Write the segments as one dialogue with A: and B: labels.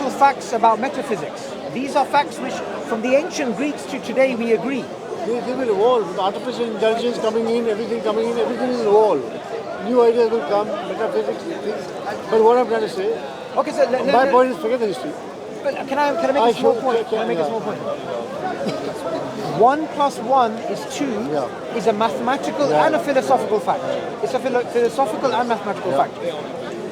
A: fundamental facts about metaphysics. These are facts which, from the ancient Greeks to today, we agree.
B: They will evolve. With artificial intelligence coming in, everything will evolve. New ideas will come, metaphysics, things. But what I'm trying to say,
A: Okay, so
B: my point is forget the history.
A: can I make a small point? Can I make a small point? 1 plus 1 is 2 is a mathematical and a philosophical fact. It's a philosophical and mathematical fact.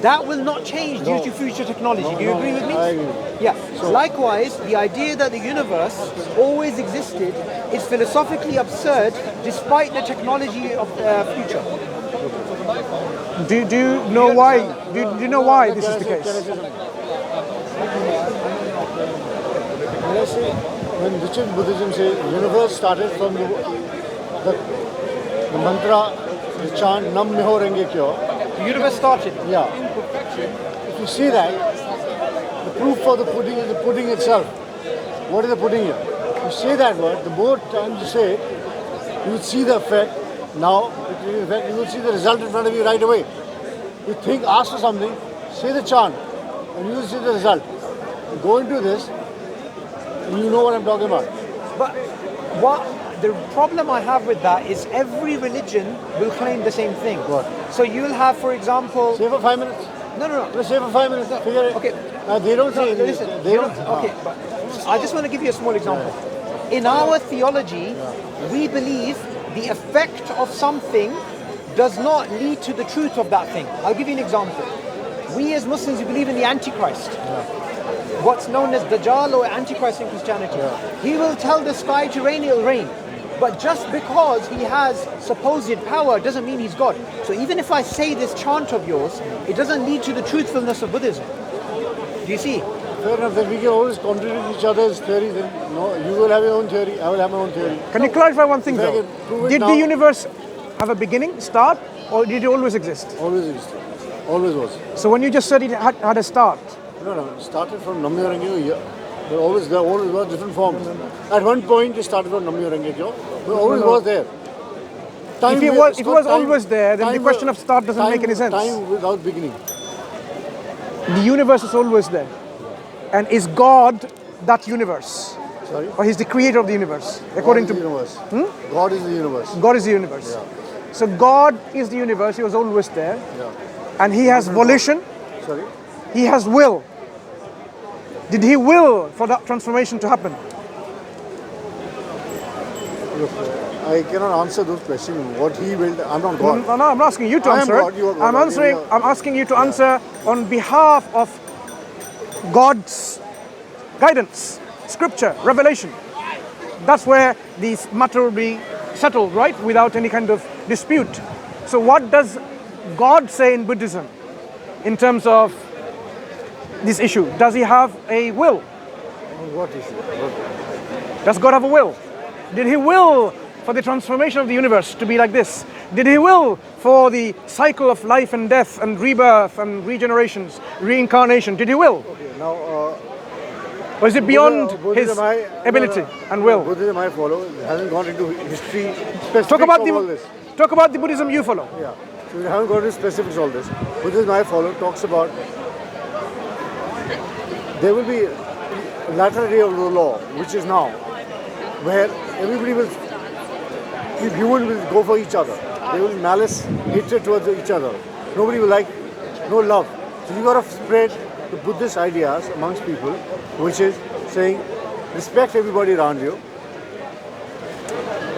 A: That will not change due to future technology. Do you agree with me?
B: I agree.
A: Yeah. So, likewise, the idea that the universe always existed is philosophically absurd despite the technology of the future.
C: Do you know why? Do you know why this is the case?
B: When Richard Buddhism says universe started from the mantra, the chant Nam Meho Renge Kyo.
A: The universe started.
B: Yeah. If you see that, the proof for the pudding is the pudding itself. What is the pudding here? You say that word, the more times you say it, you will see the effect. Now, you will see the result in front of you right away. You think, ask for something, say the chant, and you will see the result. You go into this, and you know what I'm talking about.
A: But the problem I have with that is every religion will claim the same thing.
B: What?
A: So you'll have, for example...
B: Say for 5 minutes.
A: No.
B: Let's say for 5 minutes. Figure it.
A: Okay.
B: They don't say anything.
A: Listen,
B: They don't.
A: Okay, but I just want to give you a small example. In our theology, we believe the effect of something does not lead to the truth of that thing. I'll give you an example. We as Muslims, we believe in the Antichrist. What's known as Dajjal or Antichrist in Christianity. He will tell the sky to rain, it'll rain. But just because he has supposed power doesn't mean he's God. So even if I say this chant of yours, it doesn't lead to the truthfulness of Buddhism. Do you see?
B: Fair enough, then we can always contradict each other's theories. Then, no, you will have your own theory, I will have my own theory.
C: Can you clarify one thing though? Did the universe have a beginning, start, or did it always exist?
B: Always existed. Always was.
C: So when you just said it had a start.
B: No, it started from Namyo Renge Kyo. There always were different forms. At one point it started from Namyo Renge Kyo, but always was there.
C: If it was always there, then the question of start doesn't make any sense.
B: Time without beginning.
C: The universe is always there. And is God that universe?
B: Sorry?
C: Or he's the creator of the universe, according to...
B: the universe. God is the universe.
C: God is the universe.
B: Yeah.
C: So God is the universe, he was always there.
B: Yeah.
C: And he has volition.
B: Sorry?
C: He has will. Did he will for that transformation to happen?
B: Look, I cannot answer those questions. What he will, I'm not God.
C: No, I'm not asking you to answer
B: God,
C: it.
B: you are God.
C: I'm asking you to answer on behalf of God's guidance, scripture, revelation. That's where this matter will be settled, right? Without any kind of dispute. So what does God say in Buddhism in terms of this issue? Does he have a will?
B: What issue?
C: Does God have a will? Did he will for the transformation of the universe to be like this? Did he will for the cycle of life and death and rebirth and regenerations, reincarnation? Did he will?
B: Okay, now...
C: or is it beyond his ability and will?
B: Buddhism I follow hasn't gone into history specifics
C: Talk about
B: all this.
C: Talk about the Buddhism you follow.
B: Yeah, so we haven't gone into specifics all this. Buddhism I follow talks about there will be a latter day of the law, which is now, where everybody will, humans will go for each other. They will malice, hatred towards each other. Nobody will like, no love. So you got to spread the Buddhist ideas amongst people, which is saying, respect everybody around you,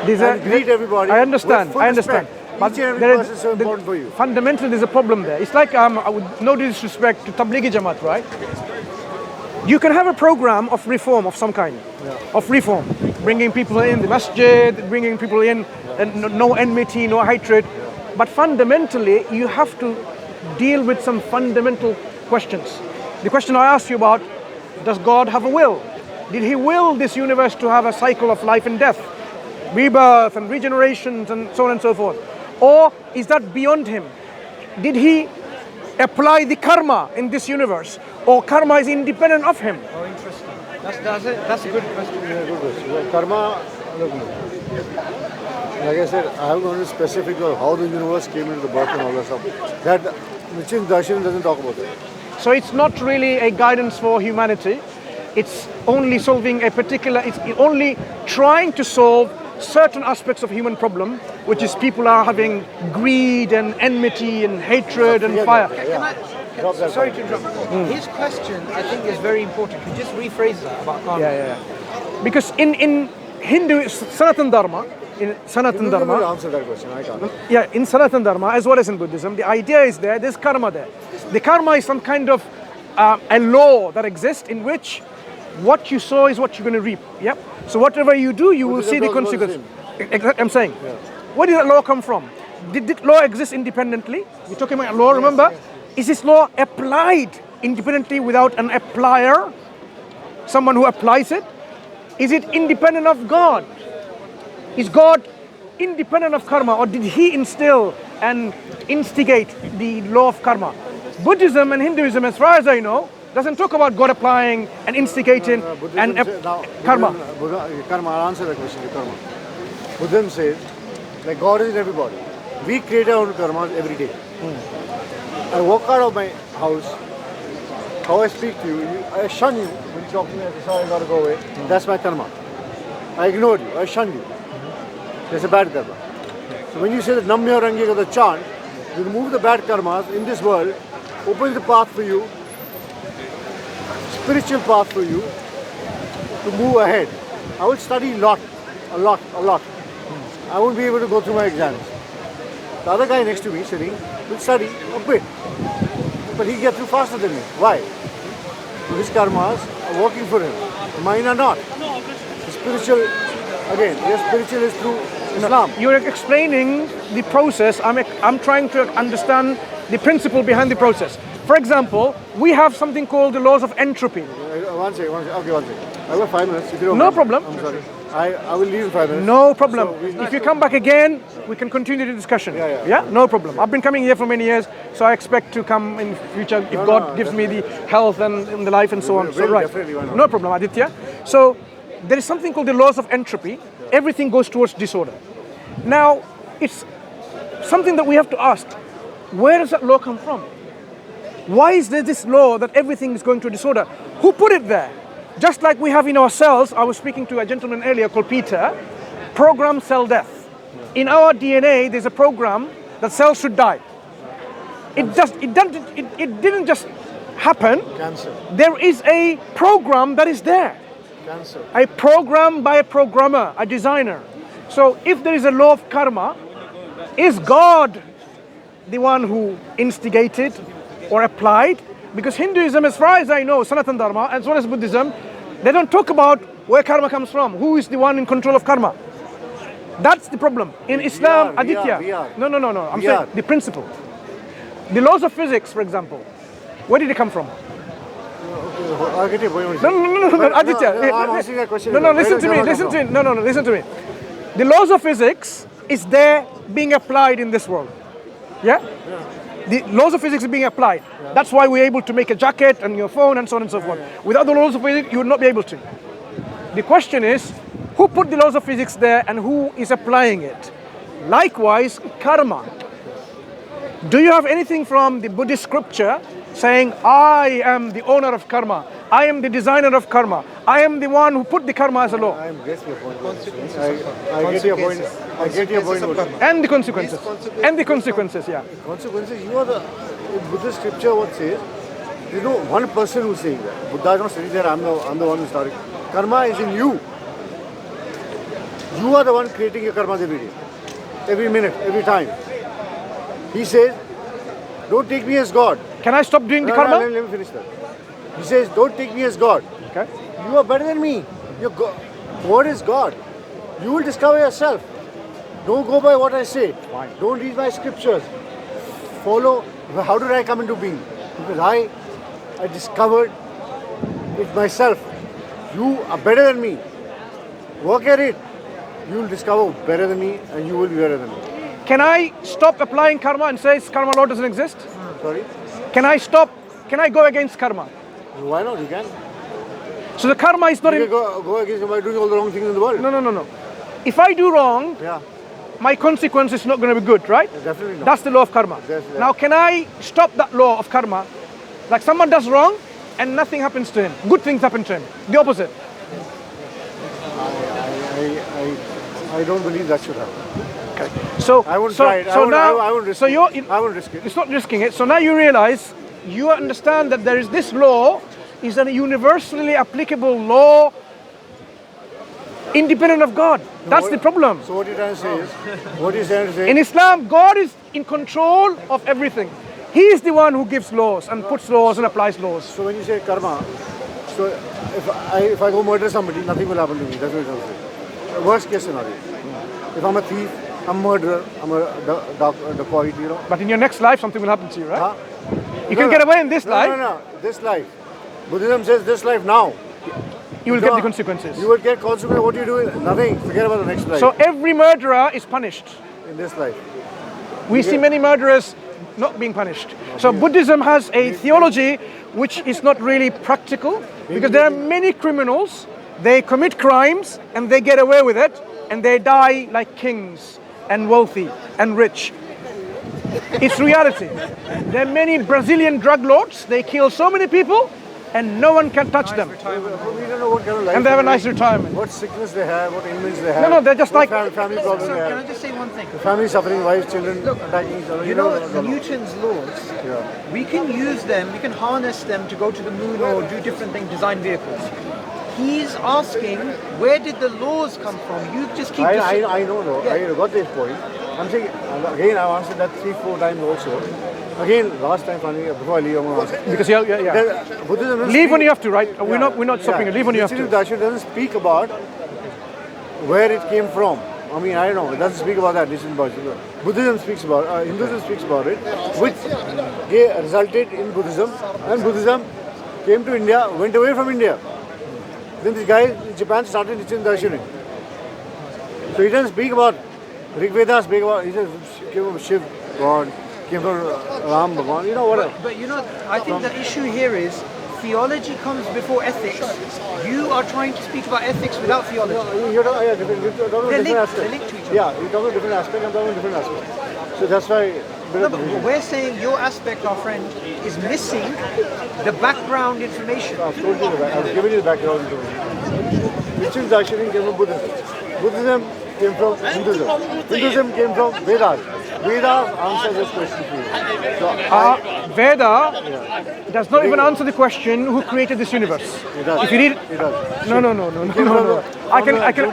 B: and greet everybody.
C: I understand.
B: With full
C: Respect.
B: But each and every person is so important for you.
C: Fundamentally, there's a problem there. It's like, with no disrespect to Tablighi Jamaat, right? You can have a program of reform of some kind, of reform, bringing people in the masjid, bringing people in, and no enmity, no hatred. But fundamentally, you have to deal with some fundamental questions. The question I asked you about, does God have a will? Did he will this universe to have a cycle of life and death, rebirth and regenerations and so on and so forth? Or is that beyond him? Did he apply the karma in this universe? Or karma is independent of him?
A: Oh, interesting. That's a good question.
B: Yeah, good question. Well, karma, look, like I said, I haven't gone into specifics of how the universe came into the birth and all that stuff. That Nitin Darshan doesn't talk about that.
C: So it's not really a guidance for humanity. It's only solving a particular, it's only trying to solve certain aspects of human problem, which is people are having greed and enmity and hatred and fire.
A: Sorry to interrupt. His question, I think, is very important. Could you just rephrase that about karma?
C: Yeah. Because in Hindu, Sanatan Dharma, in Sanatan Dharma,
B: answer that question. I can't.
C: yeah, in Sanatan Dharma as well as in Buddhism, the idea is there's karma there. The karma is some kind of a law that exists in which what you sow is what you're going to reap. Yep. So whatever you do, you will see the consequence. I'm saying, where did that law come from? Did this law exist independently? We're talking about law, remember? Is this law applied independently without an applier? Someone who applies it? Is it independent of God? Is God independent of karma, or did he instill and instigate the law of karma? Buddhism and Hinduism, as far as I know, doesn't talk about God applying and instigating and karma.
B: Karma, I'll answer the question. Karma. Buddhism says, like God is in everybody. We create our own karmas every day. I walk out of my house, how I speak to you, I shun you. When you talk to me, I say, sorry, I gotta go away. That's my karma. I ignored you, I shunned you. That's a bad karma. So when you say that Namya Rangi of the chant, you remove the bad karmas in this world, opens the path for you, spiritual path for you to move ahead. I will study a lot. I won't be able to go through my exams. The other guy next to me sitting will study a bit, but he gets through faster than me. Why? So his karmas are working for him. Mine are not. The spiritual, again, yes, spiritual is through Islam.
C: You're explaining the process. I'm trying to understand the principle behind the process. For example, we have something called the laws of entropy.
B: One second. Okay, one second. I have 5 minutes. If you don't
C: No
B: mind.
C: problem.
B: I'm sorry. I will leave in 5 minutes.
C: No problem.
B: So
C: If you come back again, we can continue the discussion.
B: Yeah.
C: No problem. I've been coming here for many years, so I expect to come in future if God gives me the health and the life and so on. So right.
B: Definitely, why not?
C: No problem, Aditya. So there is something called the laws of entropy. Everything goes towards disorder. Now, it's something that we have to ask. Where does that law come from? Why is there this law that everything is going to disorder? Who put it there? Just like we have in our cells, I was speaking to a gentleman earlier called Peter, programmed cell death. In our DNA, there's a program that cells should die. It didn't just happen.
B: Cancer.
C: There is a program that is there.
B: Cancer.
C: A program by a programmer, a designer. So if there is a law of karma, is God the one who instigated or applied? Because Hinduism, as far as I know, Sanatan Dharma, as well as Buddhism, they don't talk about where karma comes from, who is the one in control of karma. That's the problem. In Islam, Aditya.
B: we are.
C: No. I'm saying the principle. The laws of physics, for example, where did they come from?
B: I'll get your point.
C: No, Aditya.
B: I'm asking that question.
C: No, listen to me. Listen to me. The laws of physics is there being applied in this world. Yeah? The laws of physics are being applied. That's why we're able to make a jacket and your phone and so on and so forth. Without the laws of physics, you would not be able to. The question is, who put the laws of physics there and who is applying it? Likewise, karma. Do you have anything from the Buddhist scripture saying, I am the owner of karma, I am the designer of karma, I am the one who put the karma as a law?
B: I get your point. I get your point. I get your point.
C: And the consequences. And the consequences, yeah.
B: Consequences, you know, the in Buddhist scripture what says, there's no one person who's saying that. Buddha is not sitting there, I'm the one who's starting. Karma is in you. You are the one creating your karma every day. Every minute, every time. He says, don't take me as God.
C: Can I stop doing the karma?
B: Let me finish that. He says, don't take me as God.
C: Okay.
B: You are better than me. God is God. You will discover yourself. Don't go by what I say.
C: Fine.
B: Don't read my scriptures. Follow. How did I come into being? Because I discovered it myself. You are better than me. Work at it. You will discover better than me and you will be better than me.
C: Can I stop applying karma and say karma law doesn't exist?
B: Sorry?
C: Can I go against karma?
B: Why not? You can.
C: So the karma is not
B: You can go against him by doing all the wrong things in the world.
C: No. If I do wrong,
B: Yeah.
C: my consequence is not going to be good, right?
B: Definitely not.
C: That's the law of karma.
B: That's-
C: Now, can I stop that law of karma Like someone does wrong and nothing happens to him. Good things happen to him. The opposite.
B: I don't believe that should happen.
C: Okay. So
B: I wouldn't
C: so,
B: try it.
C: so now,
B: I wouldn't risk
C: so
B: it.
C: you're,
B: I wouldn't risk it.
C: It's not risking it. So now you realize, you understand that there is this law, is a universally applicable law, independent of God. That's the problem.
B: So what you're trying to say is, what you're trying to say?
C: In Islam, God is in control of everything. He is the one who gives laws and puts laws and applies laws.
B: So when you say karma, so if I go murder somebody, nothing will happen to me. That's what you're trying to say. Worst case scenario. If I'm a thief, I'm a murderer, I'm a dacoit, you know.
C: But in your next life, something will happen to you, right?
B: Huh?
C: You can get away in this life.
B: No. This life. Buddhism says this life now.
C: You will get the consequences.
B: You will get consequences. What you do? Nothing. Forget about the next life.
C: So every murderer is punished.
B: In this life.
C: We see many murderers not being punished. So Buddhism has a theology which is not really practical, because there are many criminals, they commit crimes and they get away with it and they die like kings and wealthy and rich. It's reality. There are many Brazilian drug lords, they kill so many people and no one can touch them.
B: We don't know what kind of life.
C: And they have a nice retirement.
B: What sickness they have, what ailments they have.
C: No, they're just like...
B: Family problems they
A: Can I
B: have.
A: just say one thing?
B: Family suffering, wives, children attacking each other.
A: You know, Newton's laws,
B: Yeah.
A: we can use them, we can harness them to go to the moon or do different things, design vehicles. He's asking, where did the laws come from? You just keep...
B: I know, though.
A: Yeah.
B: I got this point. I'm saying, again, I've answered that 3-4 times also. Again, last time, before I leave, I'm going to answer.
C: Because yeah.
B: Buddhism doesn't
C: Leave when
B: speak-
C: you have to, right? We're not stopping you. Leave when you have to.
B: Darshan doesn't speak about where it came from. I mean, I don't know. It doesn't speak about that. Buddhism speaks about Hinduism speaks about it, which resulted in Buddhism. And Buddhism came to India, went away from India. Then this guy in Japan started teaching Darshan. So he doesn't speak about Rig Veda, speak about, he says, came from Shiv, God, came from Ram, Bhagwan, you know, whatever.
A: But you know, I think the issue here is theology comes before ethics. You are trying to speak about ethics without theology.
B: You're talking about different aspects.
A: They're linked to each other.
B: Yeah, you're talking about different aspects, I'm talking about different aspects. So that's why...
A: No, but we're saying your aspect, our friend, is missing the background information.
B: I've told you that. I've given you the background information. Christian Darshanik came from Buddhism. Buddhism came from Hinduism. Hinduism came from Vedas. Vedas answer this question for you. So
C: Veda does not even answer the question who created this universe.
B: it does.
C: If you read
B: It does.
C: no. I can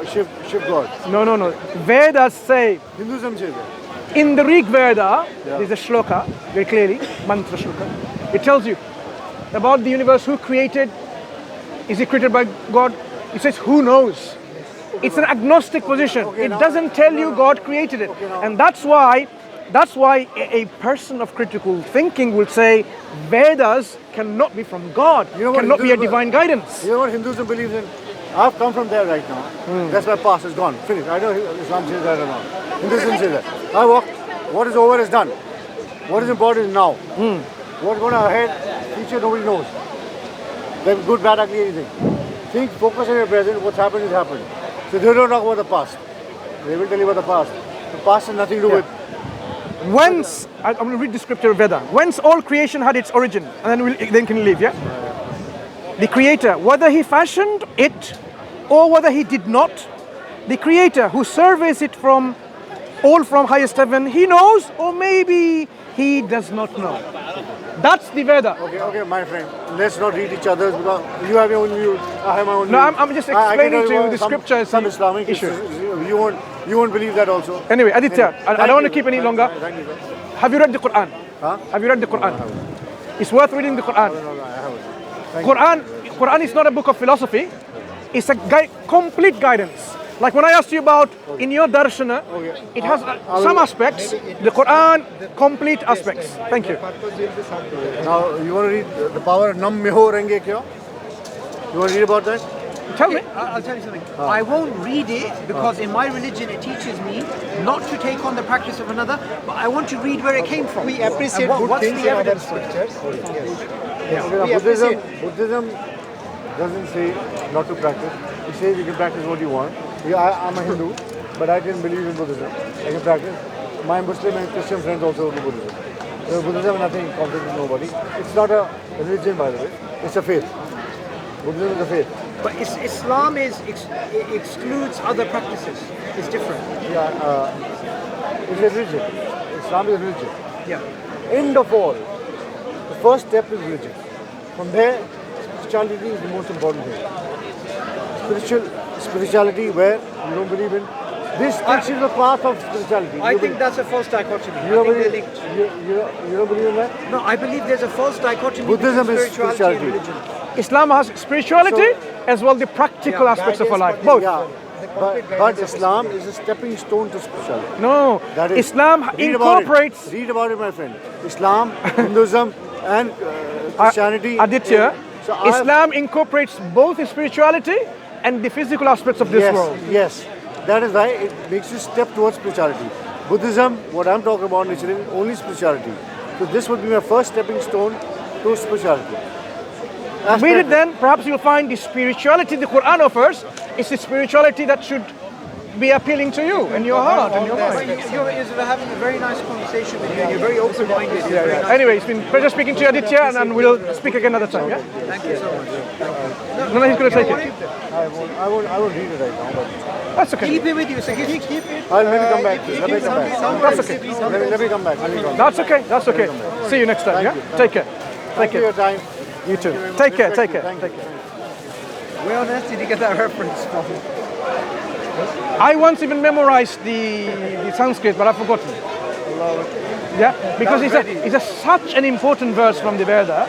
B: Shiv God.
C: No. Vedas say,
B: Hinduism says that.
C: in the Rig Veda, there's a shloka, very clearly, mantra shloka. It tells you about the universe, who created, is it created by God? It says, who knows? It's an agnostic position. It doesn't tell you God created it. And that's why a person of critical thinking will say Vedas cannot be from God, cannot be a divine guidance.
B: You know what Hinduism believes in? I've come from there right now. That's my past, is gone, finished. I know Islam says that or not. Hinduism says that. I walk, what is over is done. What is important is now. What's going to ahead, future nobody knows. They're good, bad, ugly, anything. Think, focus on your present, what's happened is happened. So they don't talk about the past. They will tell you about the past. The past has nothing to do with...
C: Whence, I'm going to read the scripture of Veda. Whence all creation had its origin. And then can you leave, yeah? The Creator, whether He fashioned it or whether He did not, the Creator who surveys it from highest heaven, He knows, or maybe He does not know. That's the Veda.
B: Okay, my friend. Let's not read each other's, because you have your own view, I have my own view.
C: No, I'm just explaining to you the scripture.
B: Some Islamic
C: issue.
B: You won't believe that also.
C: Anyway, Aditya, I don't want to keep any longer.
B: Thank you, sir.
C: Have you read the Quran?
B: Huh?
C: Have you read the Quran? It's worth reading the Quran.
B: No, I haven't.
C: Quran is not a book of philosophy. It's a complete guidance. Like when I asked you about in your darshana, it has some aspects. The Quran, complete aspects. Thank you.
B: Now, you want to read the power Nam Meho Renge Kyo? You want to read about that?
C: Tell me.
A: I'll tell you something. I won't read it because in my religion it teaches me not to take on the practice of another, but I want to read where it came from.
D: We appreciate
A: And
D: good
A: what's
D: things
A: the
D: in other
A: evidence?
D: scriptures.
B: Buddhism doesn't say not to practice. It says you can practice what you want. I'm a Hindu, but I can believe in Buddhism. I can practice. My Muslim and Christian friends also do Buddhism. Buddhism has nothing in common with nobody. It's not a religion, by the way. It's a faith. Buddhism is a faith.
A: But Islam excludes other practices. It's different.
B: Yeah, it's a religion. Islam is a religion.
A: Yeah.
B: End of all, the first step is religion. From there, spirituality is the most important thing. Spirituality where you don't believe in. This takes you to the path of spirituality.
A: I think that's a false dichotomy. I
B: You
A: think they're linked.
B: don't believe in that?
A: No, I believe there's a false dichotomy
B: Buddhism
A: between
B: is
A: spirituality and
B: spirituality.
A: religion.
C: Islam has spirituality as well the practical aspects of our life. Both.
B: Yeah. But Islam is a stepping stone to spirituality.
C: No,
B: That is,
C: Islam incorporates.
B: Read about it, my friend. Islam, Hinduism, and Christianity.
C: Aditya,
B: So I have-
C: Islam incorporates both the spirituality and the physical aspects of this
B: yes,
C: world.
B: Yes, that is why it makes you step towards spirituality. Buddhism, what I'm talking about, is only spirituality. So this would be my first stepping stone to spirituality.
C: Read it then, perhaps you'll find the spirituality the Quran offers is the spirituality that should be appealing to you and your heart and your
A: But
C: mind.
A: you're having a very nice conversation with you. You're very open-minded. You're very nice.
C: Anyway, it's been a pleasure speaking to you, Aditya, and then we'll speak again another time, yeah?
A: Thank you so much.
C: No, he's going to take it.
B: I won't read it right now, but
C: That's okay.
A: Keep it with you. So keep it.
B: I'll maybe come back. Let me come back.
C: That's okay.
B: Let me come back.
C: That's okay. That's okay. See you next time, yeah? Take care.
B: Thank you for your time.
C: You too. Take care. Take care.
B: Thank you.
A: Where on earth did you get that reference from?
C: I once even memorized the Sanskrit, but I've forgotten. Yeah, because it's such an important verse from the Veda.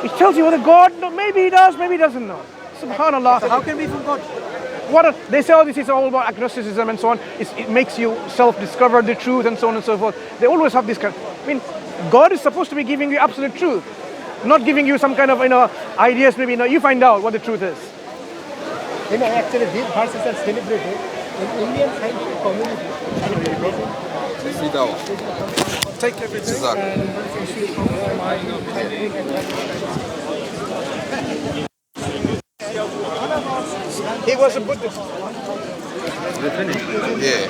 C: It tells you what a God knows. Maybe he does, maybe he doesn't know. Subhanallah.
A: So how can we from God?
C: They say, oh, this is all about agnosticism and so on. It makes you self-discover the truth and so on and so forth. They always have this kind. I mean, God is supposed to be giving you absolute truth, not giving you some kind of ideas. Maybe you find out what the truth is.
D: Actually, these verses are celebrated in Indian scientific community.
A: Take everything.
C: He was a Buddhist.
E: Yeah.